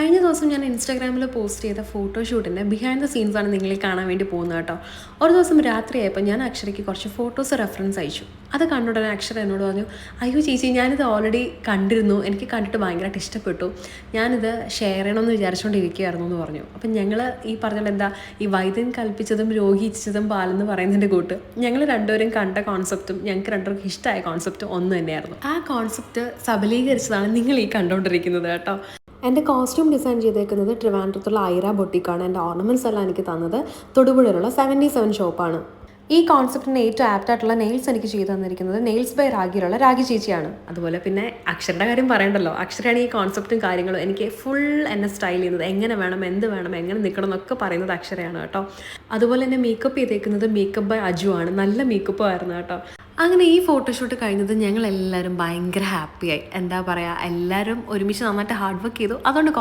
കഴിഞ്ഞ ദിവസം ഞാൻ ഇൻസ്റ്റാഗ്രാമിൽ പോസ്റ്റ് ചെയ്ത ഫോട്ടോഷൂട്ടിൻ്റെ ബിഹൈൻഡ് ദ സീൻസാണ് നിങ്ങളിൽ കാണാൻ വേണ്ടി പോകുന്നത് കേട്ടോ. ഒരു ദിവസം രാത്രിയായപ്പോൾ ഞാൻ അക്ഷരയ്ക്ക് കുറച്ച് ഫോട്ടോസ് റെഫറൻസ് അയച്ചു. അത് കണ്ടുടനെ അക്ഷര എന്നോട് പറഞ്ഞു, അയ്യോ ചേച്ചി, ഞാനിത് ഓൾറെഡി കണ്ടിരുന്നു, എനിക്ക് കണ്ടിട്ട് ഭയങ്കരമായിട്ട് ഇഷ്ടപ്പെട്ടു, ഞാനിത് ഷെയർ ചെയ്യണമെന്ന് വിചാരിച്ചുകൊണ്ടിരിക്കുകയായിരുന്നു എന്ന് പറഞ്ഞു. അപ്പം ഞങ്ങൾ ഈ പറഞ്ഞത് എന്താ, ഈ വൈദ്യൻ കൽപ്പിച്ചതും രോഗി ഇച്ഛിച്ചതും പാലെന്ന് പറയുന്നതിൻ്റെ കൂട്ട് ഞങ്ങൾ രണ്ടുപേരും കണ്ട കോൺസെപ്റ്റും ഞങ്ങൾക്ക് രണ്ടുപേർക്കും ഇഷ്ടമായ കോൺസെപ്റ്റും ഒന്ന് തന്നെയായിരുന്നു. ആ കോൺസെപ്റ്റ് സബലീകരിച്ചതാണ് നിങ്ങൾ ഈ കണ്ടുകൊണ്ടിരിക്കുന്നത് കേട്ടോ. എൻ്റെ കോസ്റ്റ്യൂം ഡിസൈൻ ചെയ്തേക്കുന്നത് ട്രിവാൻഡ്രത്തുള്ള ഐറ ബൊട്ടിക്കാണ്. എൻ്റെ ഓർണമെൻറ്റ്സ് എല്ലാം എനിക്ക് തന്നത് തൊടുപുഴയിലുള്ള 77 ഷോപ്പാണ്. ഈ കോൺസെപ്റ്റിന് ഏറ്റവും ആപ്റ്റായിട്ടുള്ള നെയിൽസ് എനിക്ക് ചെയ്തു തന്നിരിക്കുന്നത് നെയിൽസ് ബൈ രാഗിയിലുള്ള രാഗി ചേച്ചിയാണ്. അതുപോലെ പിന്നെ അക്ഷരയുടെ കാര്യം പറയണ്ടല്ലോ, അക്ഷരയാണ് ഈ കോൺസെപ്റ്റും കാര്യങ്ങളും എനിക്ക് ഫുൾ എന്നെ സ്റ്റൈൽ ചെയ്യുന്നത്. എങ്ങനെ വേണം, എന്ത് വേണം, എങ്ങനെ നിൽക്കണം എന്നൊക്കെ പറയുന്നത് അക്ഷരയാണ് കേട്ടോ. അതുപോലെ തന്നെ മേക്കപ്പ് ചെയ്തേക്കുന്നത് മേക്കപ്പ് ബൈ അജു ആണ്. നല്ല മേക്കപ്പും ആയിരുന്നു കേട്ടോ. അങ്ങനെ ഈ ഫോട്ടോഷൂട്ട് കഴിഞ്ഞത് ഞങ്ങളെല്ലാവരും ഭയങ്കര ഹാപ്പിയായി. എന്താ പറയുക, എല്ലാവരും ഒരുമിച്ച് നന്നായിട്ട് ഹാർഡ് വർക്ക് ചെയ്തു. അതുകൊണ്ട്